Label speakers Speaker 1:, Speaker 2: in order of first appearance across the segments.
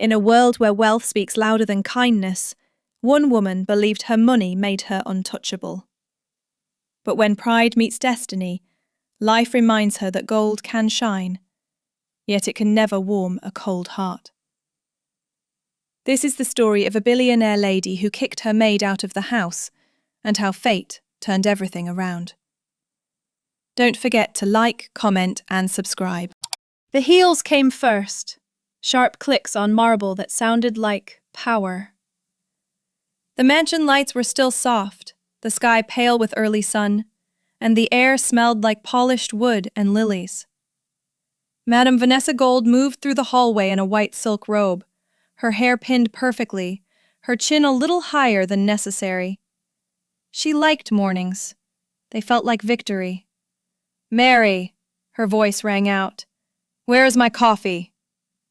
Speaker 1: In a world where wealth speaks louder than kindness, one woman believed her money made her untouchable. But when pride meets destiny, life reminds her that gold can shine, yet it can never warm a cold heart. This is the story of a billionaire lady who kicked her maid out of the house, and how fate turned everything around. Don't forget to like, comment, and subscribe.
Speaker 2: The heels came first, sharp clicks on marble that sounded like power.
Speaker 1: The mansion lights were still soft, the sky pale with early sun, and the air smelled like polished wood and lilies. Madame Vanessa Gold moved through the hallway in a white silk robe, her hair pinned perfectly, her chin a little higher than necessary. She liked mornings. They felt like victory. "Mary," her voice rang out. "Where is my coffee?"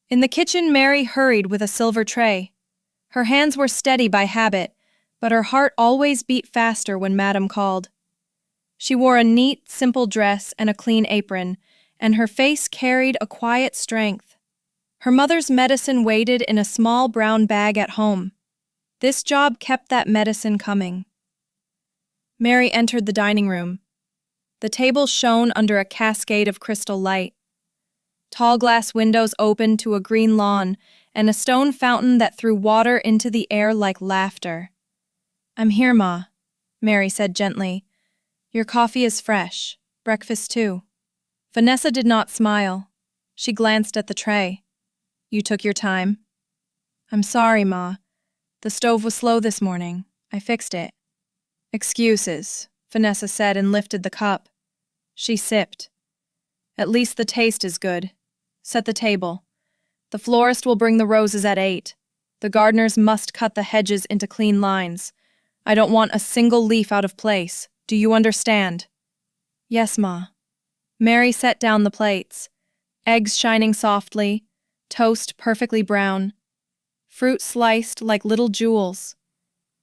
Speaker 1: In the kitchen, Mary hurried with a silver tray. Her hands were steady by habit, but her heart always beat faster when Madame called. She wore a neat, simple dress and a clean apron, and her face carried a quiet strength. Her mother's medicine waited in a small brown bag at home. This job kept that medicine coming. Mary entered the dining room. The table shone under a cascade of crystal light. Tall glass windows opened to a green lawn and a stone fountain that threw water into the air like laughter. "I'm here, Ma," Mary said gently. "Your coffee is fresh. Breakfast too." Vanessa did not smile. She glanced at the tray. "You took your time?" "I'm sorry, Ma. The stove was slow this morning. I fixed it." "Excuses," Vanessa said and lifted the cup. She sipped. "At least the taste is good. Set the table. The florist will bring the roses at 8. The gardeners must cut the hedges into clean lines. I don't want a single leaf out of place. Do you understand?" "Yes, Ma." Mary set down the plates. Eggs shining softly, toast perfectly brown, fruit sliced like little jewels.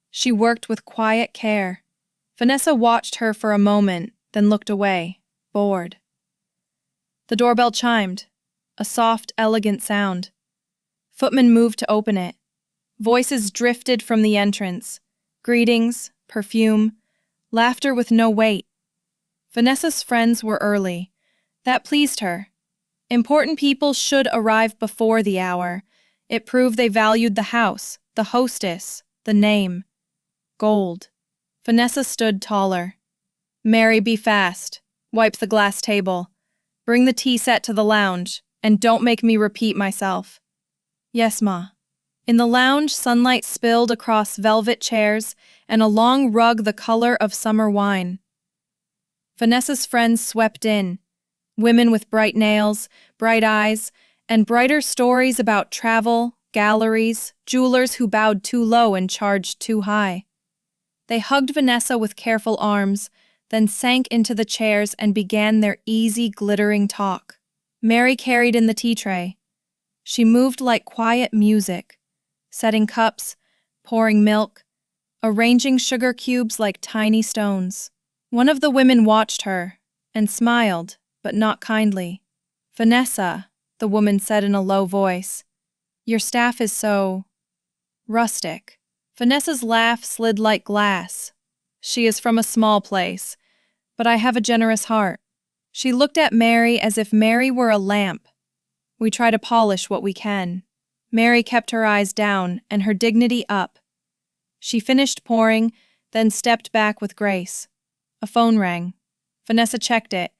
Speaker 1: She worked with quiet care. Vanessa watched her for a moment, then looked away, bored. The doorbell chimed, a soft, elegant sound. Footman moved to open it. Voices drifted from the entrance. Greetings, perfume, laughter with no weight. Vanessa's friends were early. That pleased her. Important people should arrive before the hour. It proved they valued the house, the hostess, the name. Gold. Vanessa stood taller. "Mary, be fast. Wipe the glass table. Bring the tea set to the lounge, and don't make me repeat myself." "Yes, Ma." In the lounge, sunlight spilled across velvet chairs and a long rug the color of summer wine. Vanessa's friends swept in. Women with bright nails, bright eyes, and brighter stories about travel, galleries, jewelers who bowed too low and charged too high. They hugged Vanessa with careful arms, then sank into the chairs and began their easy, glittering talk. Mary carried in the tea tray. She moved like quiet music, setting cups, pouring milk, arranging sugar cubes like tiny stones. One of the women watched her and smiled, but not kindly. "Vanessa," the woman said in a low voice, "your staff is so rustic." Vanessa's laugh slid like glass. "She is from a small place, but I have a generous heart." She looked at Mary as if Mary were a lamp. "We try to polish what we can." Mary kept her eyes down and her dignity up. She finished pouring, then stepped back with grace. A phone rang. Vanessa checked it.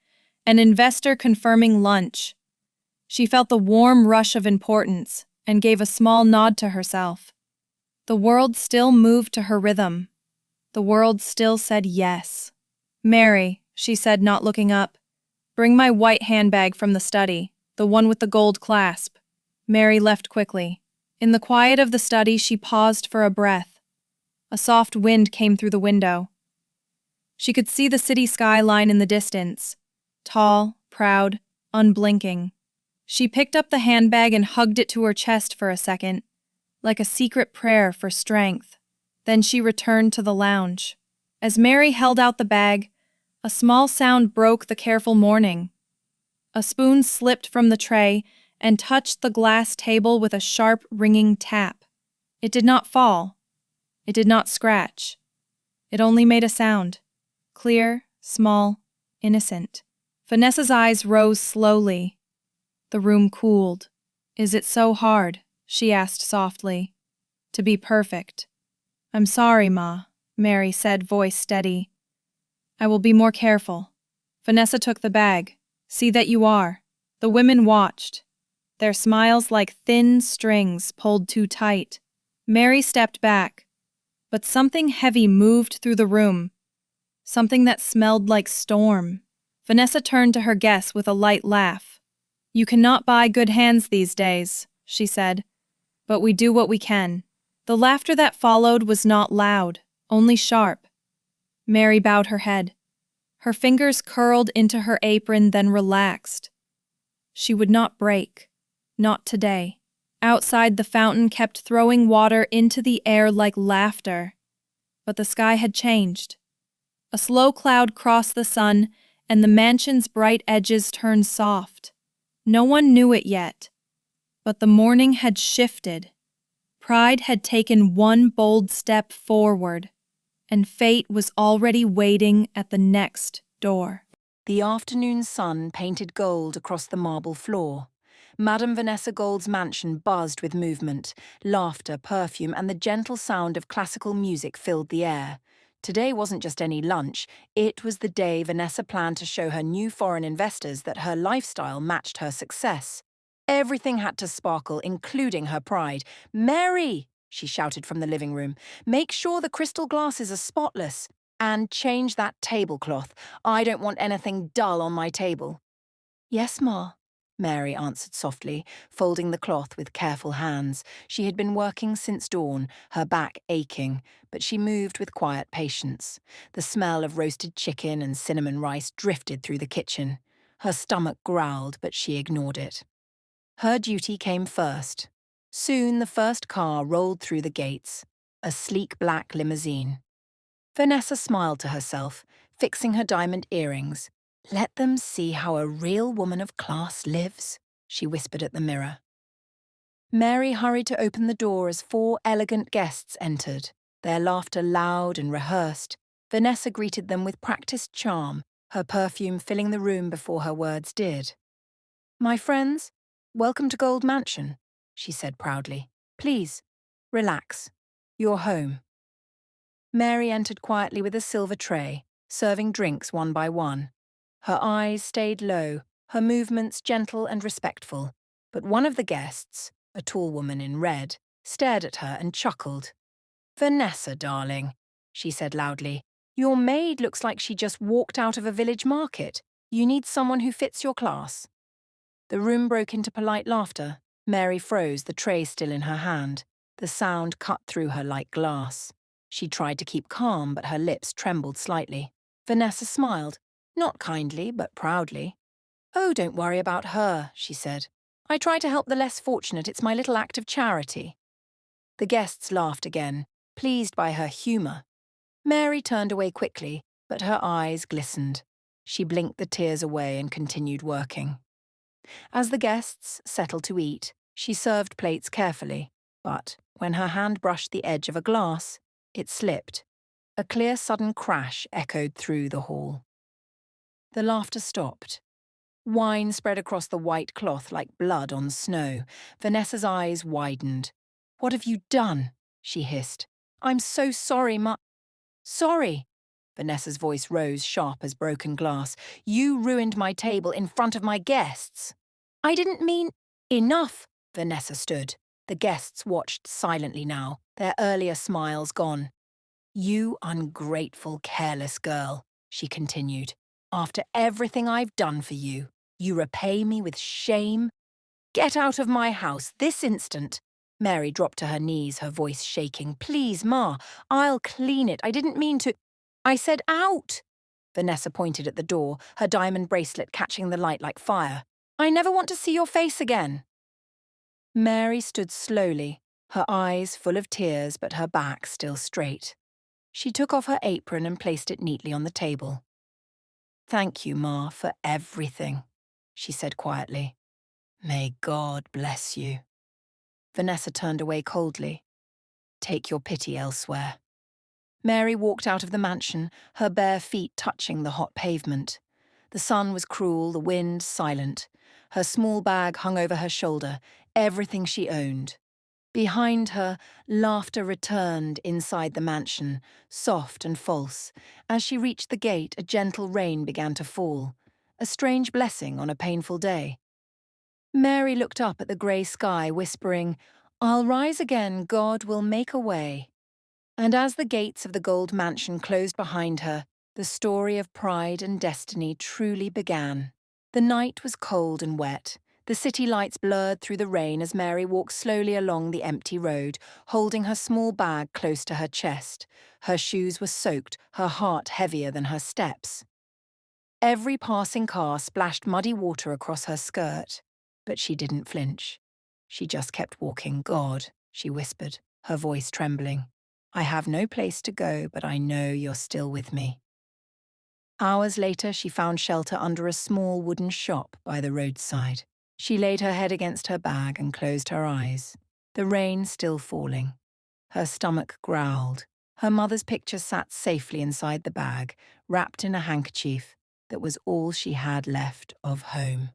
Speaker 1: An investor confirming lunch. She felt the warm rush of importance and gave a small nod to herself. The world still moved to her rhythm. The world still said yes. "Mary," she said, not looking up, "bring my white handbag from the study, the one with the gold clasp." Mary left quickly. In the quiet of the study, she paused for a breath. A soft wind came through the window. She could see the city skyline in the distance, tall, proud, unblinking. She picked up the handbag and hugged it to her chest for a second, like a secret prayer for strength. Then she returned to the lounge. As Mary held out the bag, a small sound broke the careful morning. A spoon slipped from the tray, and touched the glass table with a sharp, ringing tap. It did not fall. It did not scratch. It only made a sound. Clear, small, innocent. Vanessa's eyes rose slowly. The room cooled. "Is it so hard?" she asked softly. "To be perfect?" "I'm sorry, Ma," Mary said, voice steady. "I will be more careful." Vanessa took the bag. "See that you are." The women watched, their smiles like thin strings pulled too tight. Mary stepped back, but something heavy moved through the room, something that smelled like storm. Vanessa turned to her guests with a light laugh. "You cannot buy good hands these days," she said, "but we do what we can." The laughter that followed was not loud, only sharp. Mary bowed her head. Her fingers curled into her apron, then relaxed. She would not break. Not today. Outside, the fountain kept throwing water into the air like laughter. But the sky had changed. A slow cloud crossed the sun, and the mansion's bright edges turned soft. No one knew it yet, but the morning had shifted. Pride had taken one bold step forward, and fate was already waiting at the next door.
Speaker 3: The afternoon sun painted gold across the marble floor. Madame Vanessa Gold's mansion buzzed with movement. Laughter, perfume, and the gentle sound of classical music filled the air. Today wasn't just any lunch, it was the day Vanessa planned to show her new foreign investors that her lifestyle matched her success. Everything had to sparkle, including her pride. "Mary!" she shouted from the living room. "Make sure the crystal glasses are spotless. And change that tablecloth. I don't want anything dull on my table." "Yes, Ma," Mary answered softly, folding the cloth with careful hands. She had been working since dawn, her back aching, but she moved with quiet patience. The smell of roasted chicken and cinnamon rice drifted through the kitchen. Her stomach growled, but she ignored it. Her duty came first. Soon the first car rolled through the gates, a sleek black limousine. Vanessa smiled to herself, fixing her diamond earrings. "Let them see how a real woman of class lives," she whispered at the mirror. Mary hurried to open the door as 4 elegant guests entered, their laughter loud and rehearsed. Vanessa greeted them with practiced charm, her perfume filling the room before her words did. "My friends, welcome to Gold Mansion," she said proudly. "Please, relax. You're home." Mary entered quietly with a silver tray, serving drinks one by one. Her eyes stayed low, her movements gentle and respectful. But one of the guests, a tall woman in red, stared at her and chuckled. "Vanessa, darling," she said loudly, "your maid looks like she just walked out of a village market. You need someone who fits your class." The room broke into polite laughter. Mary froze, the tray still in her hand. The sound cut through her like glass. She tried to keep calm, but her lips trembled slightly. Vanessa smiled, not kindly, but proudly. "Oh, don't worry about her," she said. "I try to help the less fortunate. It's my little act of charity." The guests laughed again, pleased by her humour. Mary turned away quickly, but her eyes glistened. She blinked the tears away and continued working. As the guests settled to eat, she served plates carefully, but when her hand brushed the edge of a glass, it slipped. A clear, sudden crash echoed through the hall. The laughter stopped. Wine spread across the white cloth like blood on snow. Vanessa's eyes widened. "What have you done?" she hissed. "I'm so sorry, Sorry." Vanessa's voice rose sharp as broken glass. "You ruined my table in front of my guests." "I didn't mean—" "Enough!" Vanessa stood. The guests watched silently now, their earlier smiles gone. "You ungrateful, careless girl," she continued. "After everything I've done for you, you repay me with shame? Get out of my house this instant." Mary dropped to her knees, her voice shaking. "Please, Ma, I'll clean it. I didn't mean to—" "I said out!" Vanessa pointed at the door, her diamond bracelet catching the light like fire. "I never want to see your face again." Mary stood slowly, her eyes full of tears but her back still straight. She took off her apron and placed it neatly on the table. "Thank you, Ma, for everything," she said quietly. May God bless you. Vanessa turned away coldly. Take your pity elsewhere. Mary walked out of the mansion, her bare feet touching the hot pavement. The sun was cruel, the wind silent. Her small bag hung over her shoulder, everything she owned. Behind her, laughter returned inside the mansion, soft and false. As she reached the gate, a gentle rain began to fall, a strange blessing on a painful day. Mary looked up at the grey sky, whispering, "I'll rise again, God will make a way." And as the gates of the gold mansion closed behind her, the story of pride and destiny truly began. The night was cold and wet. The city lights blurred through the rain as Mary walked slowly along the empty road, holding her small bag close to her chest. Her shoes were soaked, her heart heavier than her steps. Every passing car splashed muddy water across her skirt, but she didn't flinch. She just kept walking. "God," she whispered, her voice trembling. "I have no place to go, but I know you're still with me." Hours later, she found shelter under a small wooden shop by the roadside. She laid her head against her bag and closed her eyes, the rain still falling. Her stomach growled. Her mother's picture sat safely inside the bag, wrapped in a handkerchief that was all she had left of home.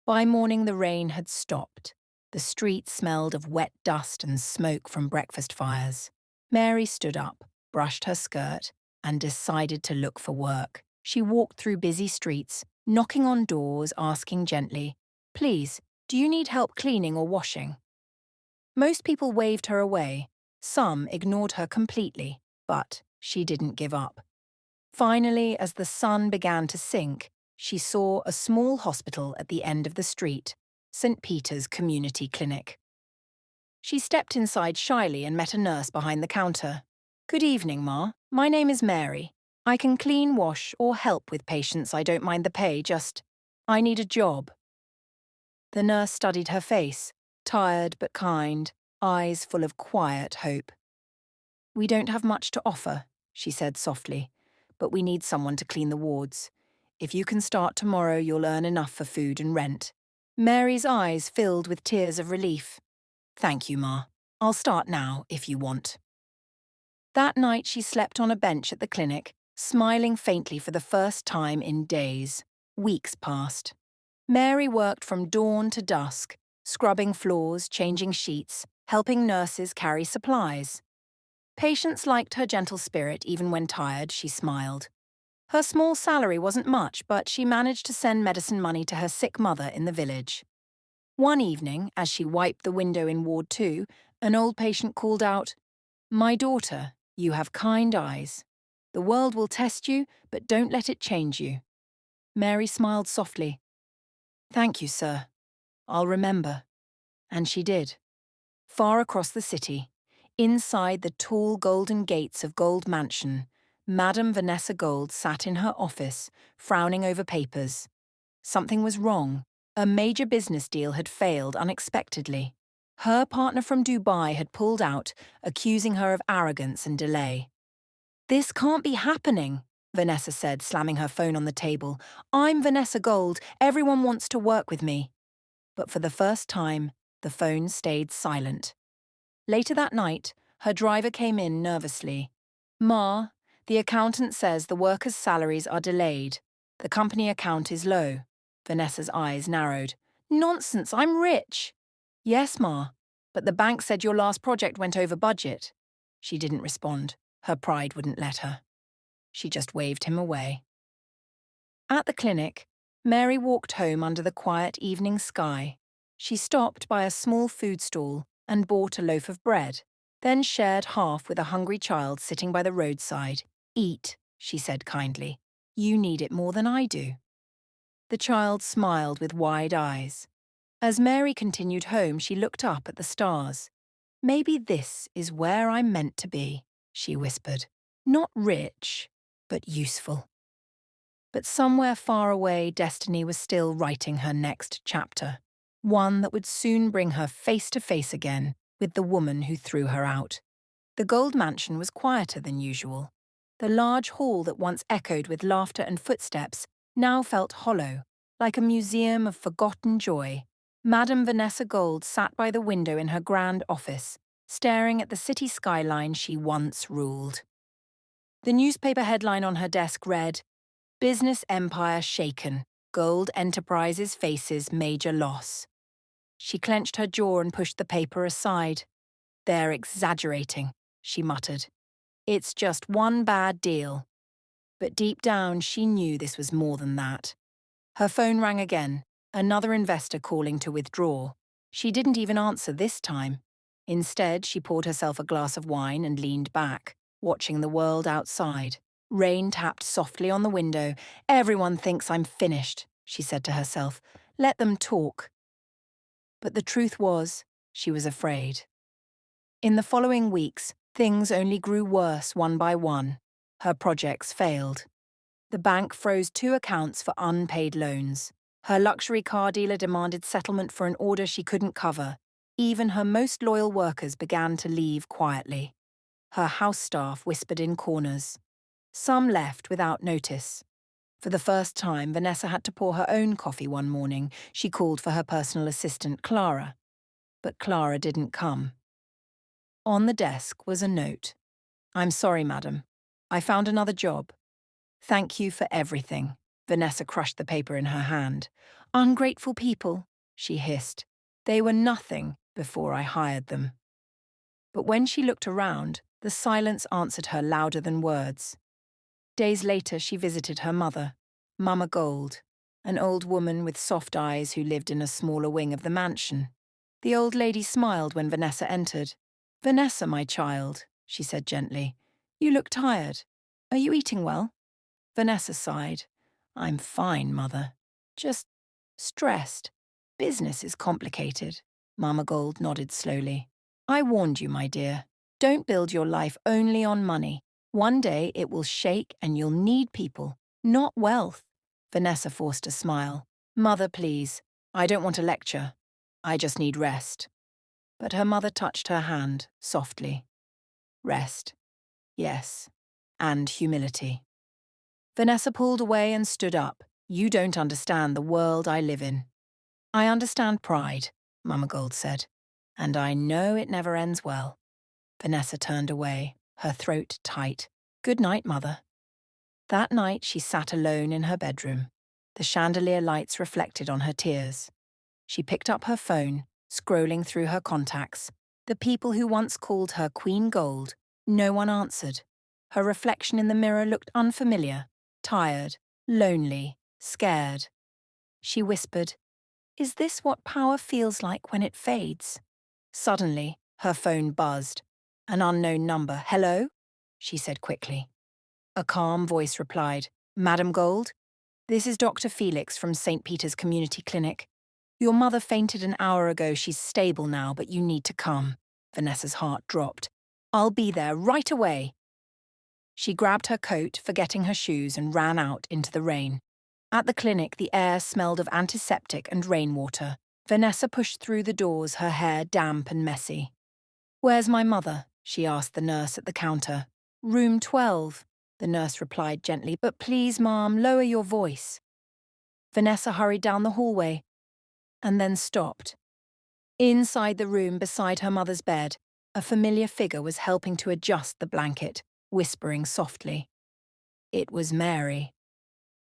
Speaker 3: By morning, the rain had stopped. The street smelled of wet dust and smoke from breakfast fires. Mary stood up, brushed her skirt, and decided to look for work. She walked through busy streets, knocking on doors, asking gently, "Please, do you need help cleaning or washing?" Most people waved her away. Some ignored her completely, but she didn't give up. Finally, as the sun began to sink, she saw a small hospital at the end of the street, St. Peter's Community Clinic. She stepped inside shyly and met a nurse behind the counter. "Good evening, Ma. My name is Mary. I can clean, wash, or help with patients. I don't mind the pay, I need a job." The nurse studied her face, tired but kind, eyes full of quiet hope. "We don't have much to offer," she said softly, "but we need someone to clean the wards. If you can start tomorrow, you'll earn enough for food and rent." Mary's eyes filled with tears of relief. "Thank you, Ma. I'll start now, if you want." That night she slept on a bench at the clinic, smiling faintly for the first time in days. Weeks passed. Mary worked from dawn to dusk, scrubbing floors, changing sheets, helping nurses carry supplies. Patients liked her gentle spirit. Even when tired, she smiled. Her small salary wasn't much, but she managed to send medicine money to her sick mother in the village. One evening, as she wiped the window in Ward 2, an old patient called out, "My daughter, you have kind eyes. The world will test you, but don't let it change you." Mary smiled softly. "Thank you, sir. I'll remember." And she did. Far across the city, inside the tall golden gates of Gold Mansion, Madame Vanessa Gold sat in her office, frowning over papers. Something was wrong. A major business deal had failed unexpectedly. Her partner from Dubai had pulled out, accusing her of arrogance and delay. "This can't be happening," Vanessa said, slamming her phone on the table. "I'm Vanessa Gold. Everyone wants to work with me." But for the first time, the phone stayed silent. Later that night, her driver came in nervously. "Ma, the accountant says the workers' salaries are delayed. The company account is low." Vanessa's eyes narrowed. "Nonsense, I'm rich." "Yes, Ma, but the bank said your last project went over budget." She didn't respond. Her pride wouldn't let her. She just waved him away. At the clinic, Mary walked home under the quiet evening sky. She stopped by a small food stall and bought a loaf of bread, then shared half with a hungry child sitting by the roadside. "Eat," she said kindly. "You need it more than I do." The child smiled with wide eyes. As Mary continued home, she looked up at the stars. "Maybe this is where I'm meant to be," she whispered. "Not rich, but useful." But somewhere far away, destiny was still writing her next chapter, one that would soon bring her face to face again with the woman who threw her out. The Gold Mansion was quieter than usual. The large hall that once echoed with laughter and footsteps now felt hollow, like a museum of forgotten joy. Madame Vanessa Gold sat by the window in her grand office, staring at the city skyline she once ruled. The newspaper headline on her desk read, "Business Empire Shaken. Gold Enterprises Faces Major Loss." She clenched her jaw and pushed the paper aside. "They're exaggerating," she muttered. "It's just one bad deal." But deep down, she knew this was more than that. Her phone rang again, another investor calling to withdraw. She didn't even answer this time. Instead, she poured herself a glass of wine and leaned back, watching the world outside. Rain tapped softly on the window. "Everyone thinks I'm finished," she said to herself. "Let them talk." But the truth was, she was afraid. In the following weeks, things only grew worse one by one. Her projects failed. The bank froze 2 accounts for unpaid loans. Her luxury car dealer demanded settlement for an order she couldn't cover. Even her most loyal workers began to leave quietly. Her house staff whispered in corners. Some left without notice. For the first time, Vanessa had to pour her own coffee one morning. She called for her personal assistant, Clara. But Clara didn't come. On the desk was a note. "I'm sorry, madam. I found another job. Thank you for everything." Vanessa crushed the paper in her hand. "Ungrateful people," she hissed. "They were nothing before I hired them." But when she looked around, the silence answered her louder than words. Days later, she visited her mother, Mama Gold, an old woman with soft eyes who lived in a smaller wing of the mansion. The old lady smiled when Vanessa entered. "Vanessa, my child," she said gently. "You look tired. Are you eating well?" Vanessa sighed. "I'm fine, Mother. Just stressed. Business is complicated." Mama Gold nodded slowly. "I warned you, my dear. Don't build your life only on money. One day it will shake and you'll need people, not wealth." Vanessa forced a smile. "Mother, please. I don't want a lecture. I just need rest." But her mother touched her hand, softly. "Rest. Yes. And humility." Vanessa pulled away and stood up. "You don't understand the world I live in." "I understand pride," Mama Gold said. "And I know it never ends well." Vanessa turned away, her throat tight. "Good night, Mother." That night she sat alone in her bedroom. The chandelier lights reflected on her tears. She picked up her phone, scrolling through her contacts. The people who once called her Queen Gold, no one answered. Her reflection in the mirror looked unfamiliar, tired, lonely, scared. She whispered, "Is this what power feels like when it fades?" Suddenly, her phone buzzed. An unknown number. "Hello?" she said quickly. A calm voice replied, "Madam Gold? This is Dr. Felix from St. Peter's Community Clinic. Your mother fainted an hour ago. She's stable now, but you need to come." Vanessa's heart dropped. "I'll be there right away." She grabbed her coat, forgetting her shoes, and ran out into the rain. At the clinic, the air smelled of antiseptic and rainwater. Vanessa pushed through the doors, her hair damp and messy. "Where's my mother?" she asked the nurse at the counter. "Room 12, the nurse replied gently. "But please, Mom, lower your voice." Vanessa hurried down the hallway and then stopped. Inside the room beside her mother's bed, a familiar figure was helping to adjust the blanket, whispering softly. It was Mary.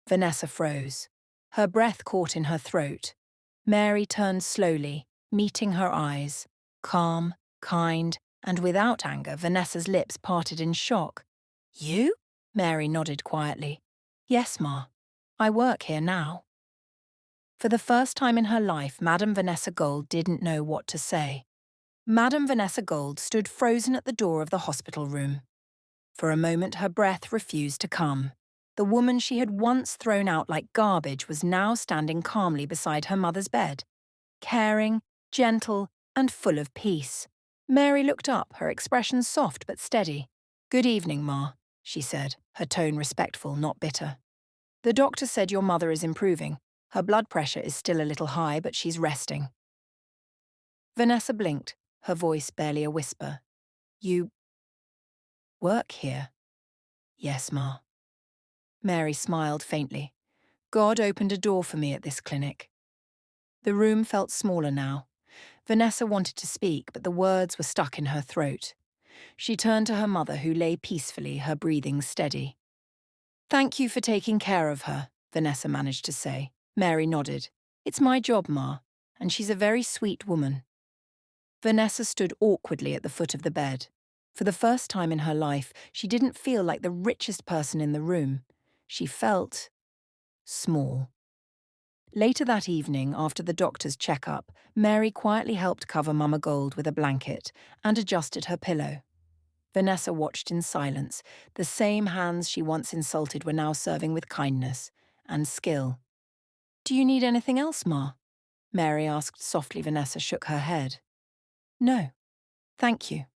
Speaker 3: Vanessa froze. Her breath caught in her throat. Mary turned slowly, meeting her eyes. Calm, kind, and without anger, Vanessa's lips parted in shock. "You?" Mary nodded quietly. "Yes, Ma. I work here now." For the first time in her life, Madame Vanessa Gold didn't know what to say. Madame Vanessa Gold stood frozen at the door of the hospital room. For a moment, her breath refused to come. The woman she had once thrown out like garbage was now standing calmly beside her mother's bed. Caring, gentle, and full of peace. Mary looked up, her expression soft but steady. "Good evening, Ma," she said, her tone respectful, not bitter. "The doctor said your mother is improving. Her blood pressure is still a little high, but she's resting." Vanessa blinked, her voice barely a whisper. "You work here?" "Yes, Ma." Mary smiled faintly. "God opened a door for me at this clinic." The room felt smaller now. Vanessa wanted to speak, but the words were stuck in her throat. She turned to her mother, who lay peacefully, her breathing steady. "Thank you for taking care of her," Vanessa managed to say. Mary nodded. "It's my job, Ma, and she's a very sweet woman." Vanessa stood awkwardly at the foot of the bed. For the first time in her life, she didn't feel like the richest person in the room. She felt small. Later that evening, after the doctor's checkup, Mary quietly helped cover Mama Gold with a blanket and adjusted her pillow. Vanessa watched in silence. The same hands she once insulted were now serving with kindness and skill. "Do you need anything else, Ma?" Mary asked softly. Vanessa shook her head. "No, thank you."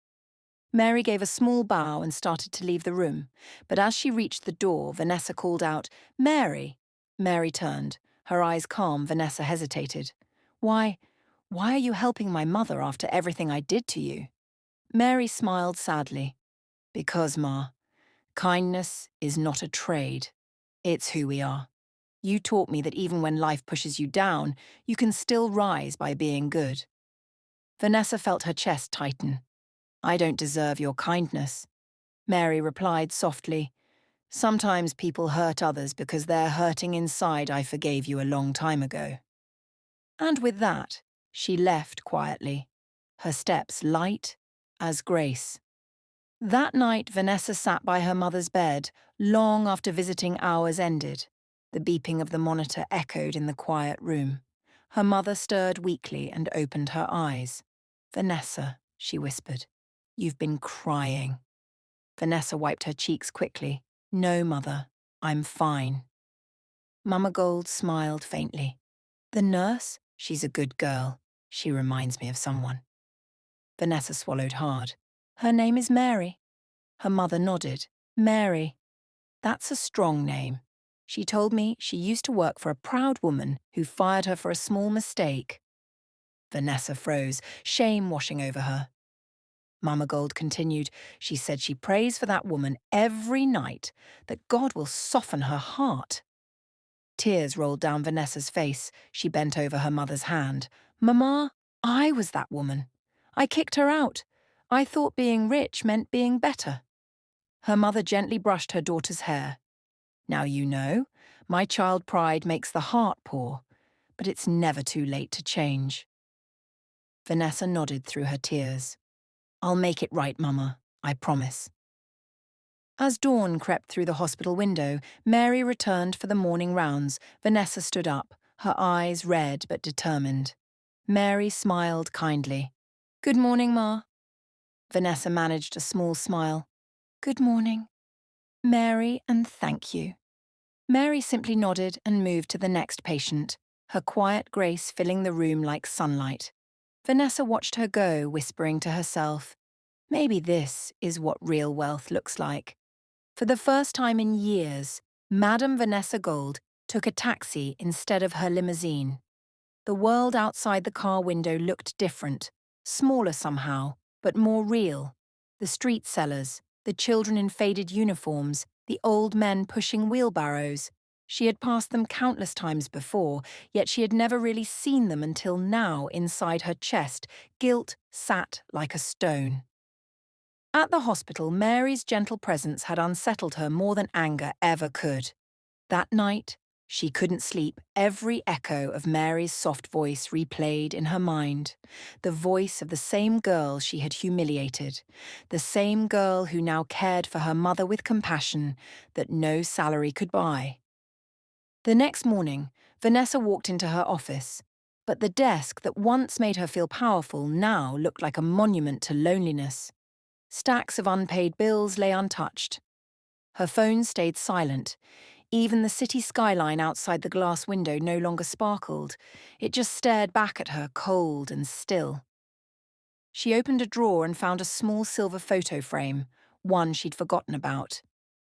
Speaker 3: Mary gave a small bow and started to leave the room, but as she reached the door, Vanessa called out, "Mary!" Mary turned. Her eyes calm, Vanessa hesitated. Why are you helping my mother after everything I did to you?" Mary smiled sadly. "Because, Ma, kindness is not a trade. It's who we are. You taught me that even when life pushes you down, you can still rise by being good." Vanessa felt her chest tighten. "I don't deserve your kindness." Mary replied softly, "Sometimes people hurt others because they're hurting inside. I forgave you a long time ago." And with that, she left quietly, her steps light as grace. That night, Vanessa sat by her mother's bed, long after visiting hours ended. The beeping of the monitor echoed in the quiet room. Her mother stirred weakly and opened her eyes. "Vanessa," she whispered, "you've been crying." Vanessa wiped her cheeks quickly. "No, Mother, I'm fine." Mama Gold smiled faintly. "The nurse? She's a good girl. She reminds me of someone." Vanessa swallowed hard. "Her name is Mary." Her mother nodded. "Mary. That's a strong name. She told me she used to work for a proud woman who fired her for a small mistake." Vanessa froze, shame washing over her. Mama Gold continued, "She said she prays for that woman every night, that God will soften her heart." Tears rolled down Vanessa's face. She bent over her mother's hand. "Mama, I was that woman. I kicked her out. I thought being rich meant being better." Her mother gently brushed her daughter's hair. "Now you know, my child pride makes the heart poor, but it's never too late to change." Vanessa nodded through her tears. "I'll make it right, Mama, I promise." As dawn crept through the hospital window, Mary returned for the morning rounds. Vanessa stood up, her eyes red but determined. Mary smiled kindly. "Good morning, Ma." Vanessa managed a small smile. "Good morning, Mary, and thank you." Mary simply nodded and moved to the next patient, her quiet grace filling the room like sunlight. Vanessa watched her go, whispering to herself, "Maybe this is what real wealth looks like." For the first time in years, Madame Vanessa Gold took a taxi instead of her limousine. The world outside the car window looked different, smaller somehow, but more real. The street sellers, the children in faded uniforms, the old men pushing wheelbarrows. She had passed them countless times before, yet she had never really seen them until now. Inside her chest, guilt sat like a stone. At the hospital, Mary's gentle presence had unsettled her more than anger ever could. That night, she couldn't sleep. Every echo of Mary's soft voice replayed in her mind. The voice of the same girl she had humiliated. The same girl who now cared for her mother with compassion that no salary could buy. The next morning, Vanessa walked into her office. But the desk that once made her feel powerful now looked like a monument to loneliness. Stacks of unpaid bills lay untouched. Her phone stayed silent. Even the city skyline outside the glass window no longer sparkled. It just stared back at her, cold and still. She opened a drawer and found a small silver photo frame, one she'd forgotten about.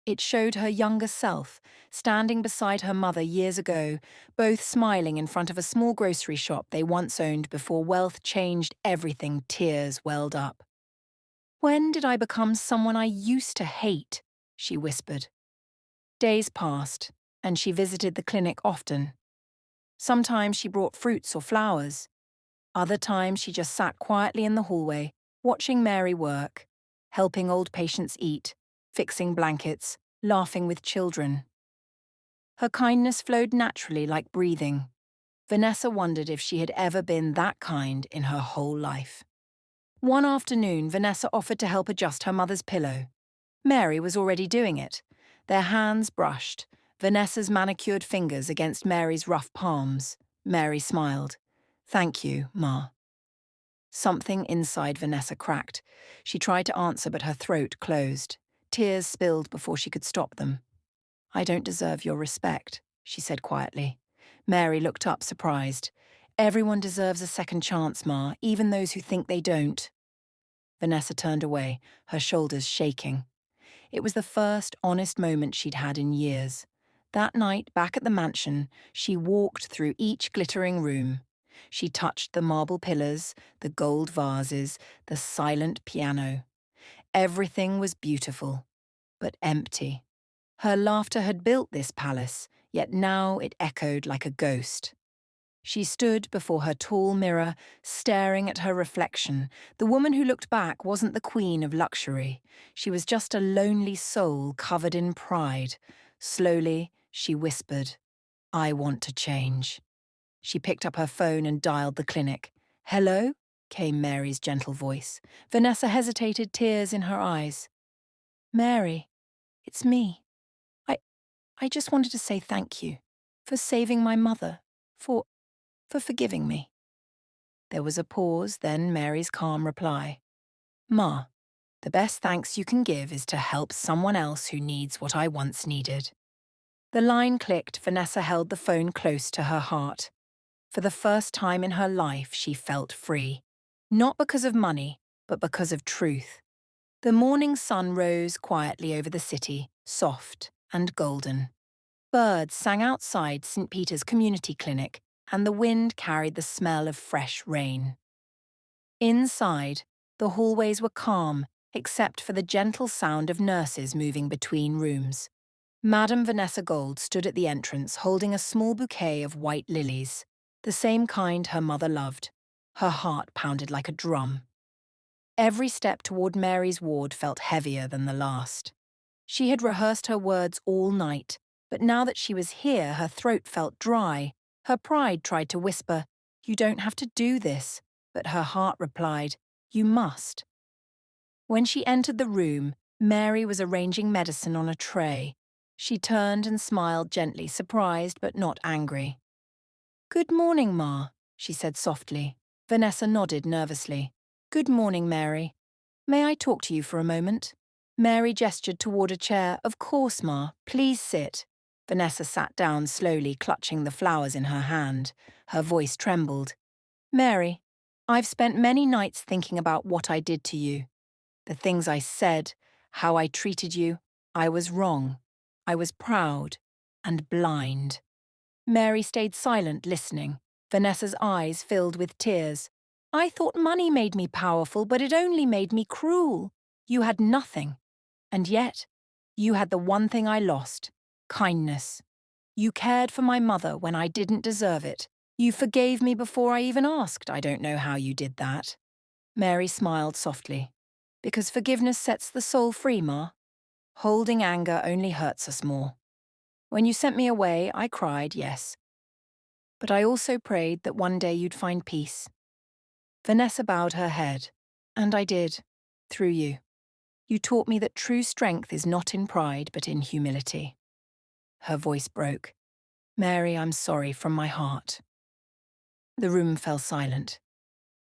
Speaker 3: It showed her younger self, standing beside her mother years ago, both smiling in front of a small grocery shop they once owned before wealth changed everything. Tears welled up. "When did I become someone I used to hate?" she whispered. Days passed, and she visited the clinic often. Sometimes she brought fruits or flowers. Other times she just sat quietly in the hallway, watching Mary work, helping old patients eat, fixing blankets, laughing with children. Her kindness flowed naturally like breathing. Vanessa wondered if she had ever been that kind in her whole life. One afternoon, Vanessa offered to help adjust her mother's pillow. Mary was already doing it. Their hands brushed, Vanessa's manicured fingers against Mary's rough palms. Mary smiled. "Thank you, Ma." Something inside Vanessa cracked. She tried to answer, but her throat closed. Tears spilled before she could stop them. "I don't deserve your respect," she said quietly. Mary looked up, surprised. "Everyone deserves a second chance, Ma, even those who think they don't." Vanessa turned away, her shoulders shaking. It was the first honest moment she'd had in years. That night, back at the mansion, she walked through each glittering room. She touched the marble pillars, the gold vases, the silent piano. Everything was beautiful, but empty. Her laughter had built this palace, yet now it echoed like a ghost. She stood before her tall mirror, staring at her reflection. The woman who looked back wasn't the queen of luxury. She was just a lonely soul covered in pride. Slowly, she whispered, "I want to change." She picked up her phone and dialed the clinic. "Hello?" came Mary's gentle voice. Vanessa hesitated, tears in her eyes. "Mary, it's me. I just wanted to say thank you for saving my mother, for forgiving me." There was a pause, then Mary's calm reply. "Ma, the best thanks you can give is to help someone else who needs what I once needed." The line clicked. Vanessa held the phone close to her heart. For the first time in her life, she felt free. Not because of money, but because of truth. The morning sun rose quietly over the city, soft and golden. Birds sang outside St. Peter's Community Clinic, and the wind carried the smell of fresh rain. Inside, the hallways were calm, except for the gentle sound of nurses moving between rooms. Madame Vanessa Gold stood at the entrance holding a small bouquet of white lilies, the same kind her mother loved. Her heart pounded like a drum. Every step toward Mary's ward felt heavier than the last. She had rehearsed her words all night, but now that she was here, her throat felt dry. Her pride tried to whisper, "You don't have to do this," but her heart replied, "You must." When she entered the room, Mary was arranging medicine on a tray. She turned and smiled gently, surprised but not angry. "Good morning, Ma," she said softly. Vanessa nodded nervously. "Good morning, Mary. May I talk to you for a moment?" Mary gestured toward a chair. "Of course, Ma. Please sit." Vanessa sat down slowly, clutching the flowers in her hand. Her voice trembled. "Mary, I've spent many nights thinking about what I did to you. The things I said, how I treated you. I was wrong. I was proud and blind." Mary stayed silent, listening. Vanessa's eyes filled with tears. "I thought money made me powerful, but it only made me cruel. You had nothing. And yet, you had the one thing I lost, kindness. You cared for my mother when I didn't deserve it. You forgave me before I even asked. I don't know how you did that." Mary smiled softly. "Because forgiveness sets the soul free, Ma. Holding anger only hurts us more. When you sent me away, I cried, yes. But I also prayed that one day you'd find peace." Vanessa bowed her head. "And I did, through you. You taught me that true strength is not in pride, but in humility." Her voice broke. "Mary, I'm sorry from my heart." The room fell silent.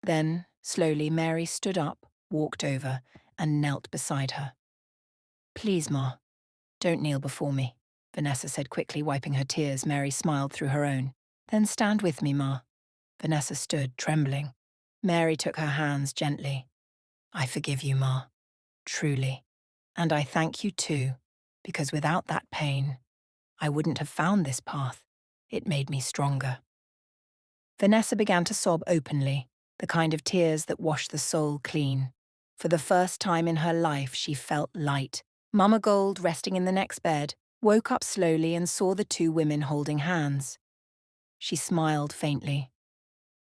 Speaker 3: Then, slowly, Mary stood up, walked over, and knelt beside her. "Please, Ma, don't kneel before me," Vanessa said quickly, wiping her tears. Mary smiled through her own. "Then stand with me, Ma." Vanessa stood, trembling. Mary took her hands gently. "I forgive you, Ma. Truly. And I thank you too, because without that pain, I wouldn't have found this path. It made me stronger." Vanessa began to sob openly, the kind of tears that wash the soul clean. For the first time in her life, she felt light. Mama Gold, resting in the next bed, woke up slowly and saw the two women holding hands. she smiled faintly.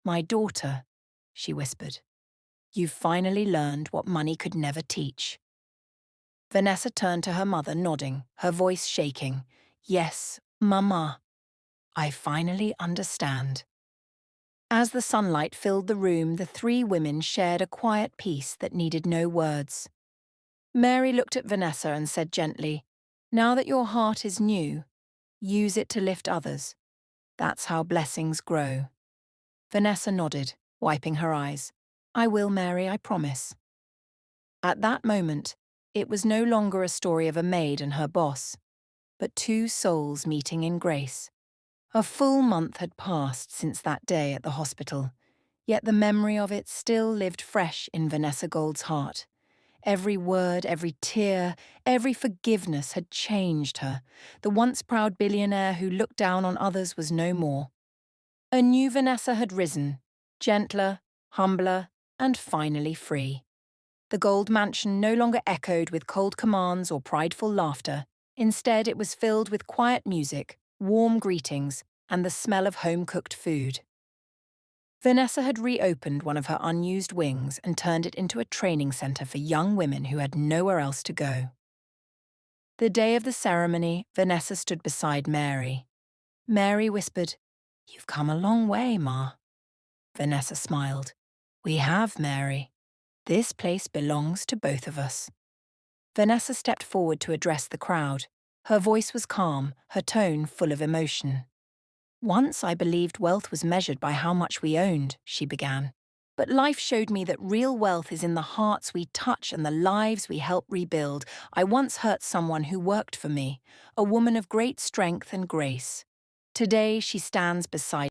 Speaker 3: My daughter, she whispered. You've finally learned what money could never teach. Vanessa turned to her mother, nodding, her voice shaking. Yes, Mama. I finally understand. As the sunlight filled the room, the three women shared a quiet peace that needed no words. Mary looked at Vanessa and said gently, Now that your heart is new, use it to lift others. That's how blessings grow. Vanessa nodded, wiping her eyes. I will, Mary, I promise. At that moment, it was no longer a story of a maid and her boss, but two souls meeting in grace. A full month had passed since that day at the hospital, yet the memory of it still lived fresh in Vanessa Gold's heart. Every word, every tear, every forgiveness had changed her. The once proud billionaire who looked down on others was no more. A new Vanessa had risen, gentler, humbler, and finally free. The Gold Mansion no longer echoed with cold commands or prideful laughter. Instead, it was filled with quiet music, warm greetings, and the smell of home-cooked food. Vanessa had reopened one of her unused wings and turned it into a training center for young women who had nowhere else to go. The day of the ceremony, Vanessa stood beside Mary. Mary whispered, You've come a long way, Ma. Vanessa smiled. We have, Mary. This place belongs to both of us. Vanessa stepped forward to address the crowd. Her voice was calm, her tone full of emotion. Once I believed wealth was measured by how much we owned, she began. But life showed me that real wealth is in the hearts we touch and the lives we help rebuild. I once hurt someone who worked for me, a woman of great strength and grace. Today she stands beside